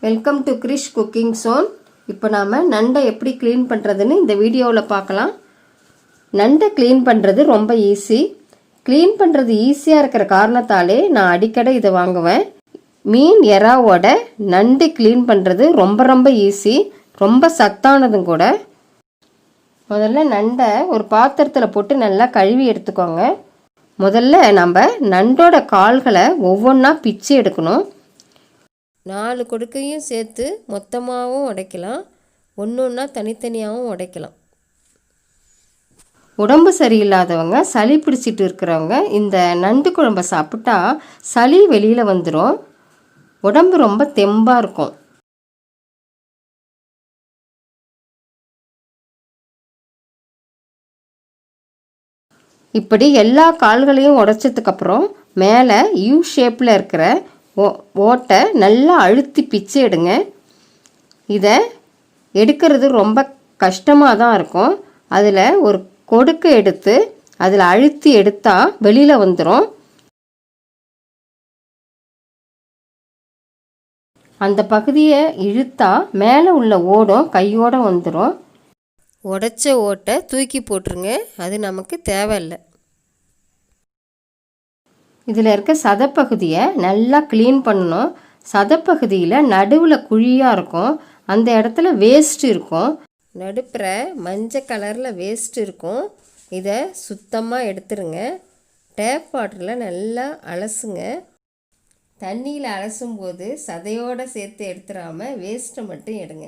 Welcome to Krish cooking zone. இப்போ நாம் நண்டை எப்படி க்ளீன் பண்ணுறதுன்னு இந்த வீடியோவில் பார்க்கலாம். நண்டை க்ளீன் பண்ணுறது ரொம்ப ஈஸி. க்ளீன் பண்ணுறது ஈஸியாக இருக்கிற காரணத்தாலே நான் அடிக்கடி இதை வாங்குவேன். மீன் எறாவோட நண்டு க்ளீன் பண்ணுறது ரொம்ப ஈஸி, ரொம்ப சத்தானதும் கூட. முதல்ல நண்டை ஒரு பாத்திரத்தில் போட்டு நல்லா கழுவி எடுத்துக்கோங்க. முதல்ல நம்ம நண்டோட கால்களை ஒவ்வொன்றா பிச்சு எடுக்கணும். 4 கொடுக்கையும் சேர்த்து மொத்தமாகவும் உடைக்கலாம், ஒன்றா தனித்தனியாகவும் உடைக்கலாம். உடம்பு சரியில்லாதவங்க, சளி பிடிச்சிட்டு இருக்கிறவங்க இந்த நண்டு குழம்பை சாப்பிட்டா சளி வெளியில் வந்துடும், உடம்பு ரொம்ப தெம்பாக இருக்கும். இப்படி எல்லா கால்களையும் உடைச்சதுக்கப்புறம் மேலே யூ ஷேப்பில் இருக்கிற ஓட்டை நல்லா அழுத்தி பிச்சு எடுங்க. இதை எடுக்கிறது ரொம்ப கஷ்டமாக தான் இருக்கும். அதில் ஒரு கொடுக்கு எடுத்து அதில் அழுத்தி எடுத்தால் வெளியில் வந்துடும். அந்த பகுதியை இழுத்தா மேலே உள்ள ஓடும் கையோடு வந்துடும். உடைச்ச ஓட்டை தூக்கி போட்டுருங்க, அது நமக்கு தேவையில்லை. இதில் இருக்க சதைப்பகுதியை நல்லா க்ளீன் பண்ணணும். சதைப்பகுதியில் நடுவில் குழியாக இருக்கும், அந்த இடத்துல வேஸ்ட் இருக்கும். நடுப்புற மஞ்சள் கலரில் வேஸ்ட் இருக்கும். இதை சுத்தமாக எடுத்துருங்க. டேப் வாட்டரில் நல்லா அலசுங்க. தண்ணியில் அலசும்போது சதையோடு சேர்த்து எடுத்துடாமல் வேஸ்ட்டை மட்டும் எடுங்க.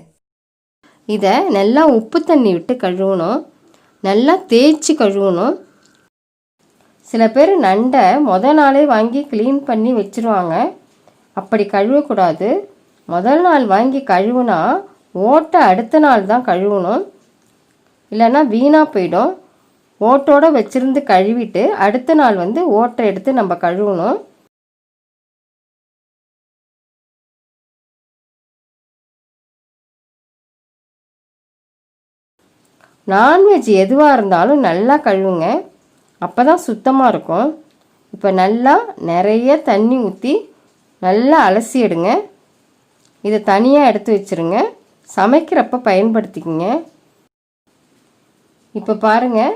இதை நல்லா உப்பு தண்ணி விட்டு கழுவணும், நல்லா தேய்ச்சி கழுவணும். சில பேர் நண்டை நாளே வாங்கி க்ளீன் பண்ணி வச்சுருவாங்க. அப்படி கழுவக்கூடாது. முதல் நாள் வாங்கி கழுவுனா ஓட்டை அடுத்த நாள் தான் கழுவணும், இல்லைன்னா வீணாக போயிடும். ஓட்டோடு வச்சுருந்து கழுவிட்டு அடுத்த நாள் ஓட்டை எடுத்து நம்ம கழுவணும். நான்வெஜ் எதுவாக இருந்தாலும் நல்லா கழுவுங்க, அப்போ தான் சுத்தமாக இருக்கும். இப்போ நல்லா நிறைய தண்ணி ஊற்றி நல்லா அலசி எடுங்க. இதை தனியாக எடுத்து வச்சுருங்க, சமைக்கிறப்ப பயன்படுத்திக்கங்க. இப்போ பாருங்கள்,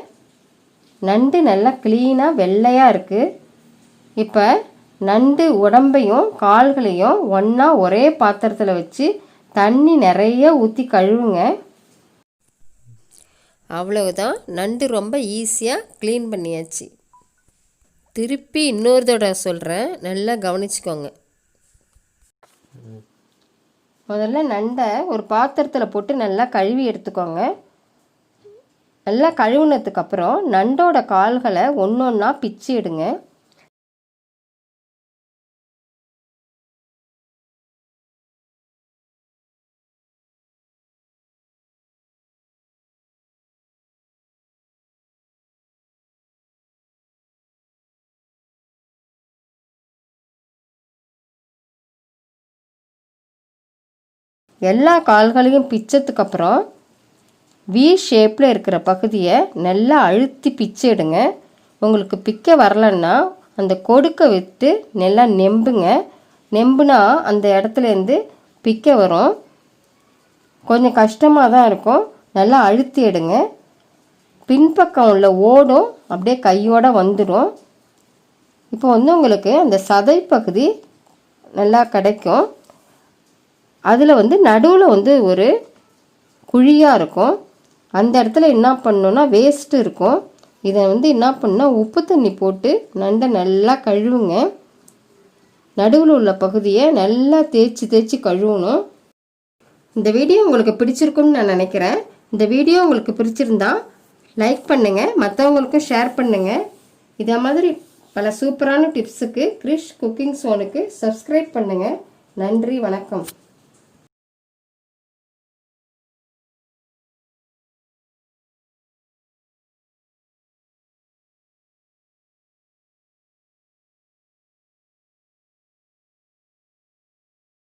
நண்டு நல்லா க்ளீனாக வெள்ளையாக இருக்குது. இப்போ நண்டு உடம்பையும் கால்களையும் ஒன்றா ஒரே பாத்திரத்தில் வச்சு தண்ணி நிறைய ஊற்றி கழுவுங்க. அவ்வளவுதான், நண்டு ரொம்ப ஈஸியாக க்ளீன் பண்ணியாச்சு. திருப்பி இன்னொரு தடவை சொல்கிறேன், நல்லா கவனிச்சுக்கோங்க. முதல்ல நண்டை ஒரு பாத்திரத்தில் போட்டு நல்லா கழுவி எடுத்துக்கோங்க. நல்லா கழுவுனதுக்கப்புறம் நண்டோட கால்களை ஒன்றா பிச்சு எடுங்க. எல்லா கால்களையும் பிச்சதுக்கப்புறம் வி ஷேப்பில் இருக்கிற பகுதியை நல்லா அழுத்தி பிச்சு எடுங்க. உங்களுக்கு பிக்க வரலன்னா அந்த கொடுக்க விட்டு நல்லா நெம்புங்க. நெம்புனா அந்த இடத்துலேருந்து பிக்க வரும். கொஞ்சம் கஷ்டமாக தான் இருக்கும், நல்லா அழுத்தி எடுங்க. பின்பக்கம் உள்ள ஓடும் அப்படியே கையோடு வந்துடும். இப்போ உங்களுக்கு அந்த சதை பகுதி நல்லா கிடைக்கும். அதில் நடுவில் ஒரு குழியாக இருக்கும். அந்த இடத்துல என்ன பண்ணணுன்னா வேஸ்ட்டு இருக்கும். இதை என்ன பண்ணால் உப்பு தண்ணி போட்டு நண்டை நல்லா கழுவுங்க. நடுவில் உள்ள பகுதியை நல்லா தேய்ச்சி கழுவணும். இந்த வீடியோ உங்களுக்கு பிடிச்சிருக்குன்னு நான் நினைக்கிறேன். இந்த வீடியோ உங்களுக்கு பிடிச்சிருந்தா லைக் பண்ணுங்கள், மற்றவங்களுக்கும் ஷேர் பண்ணுங்கள். இதே மாதிரி பல சூப்பரான டிப்ஸுக்கு கிரிஷ் குக்கிங் ஜோனுக்கு சப்ஸ்கிரைப் பண்ணுங்கள். நன்றி, வணக்கம்.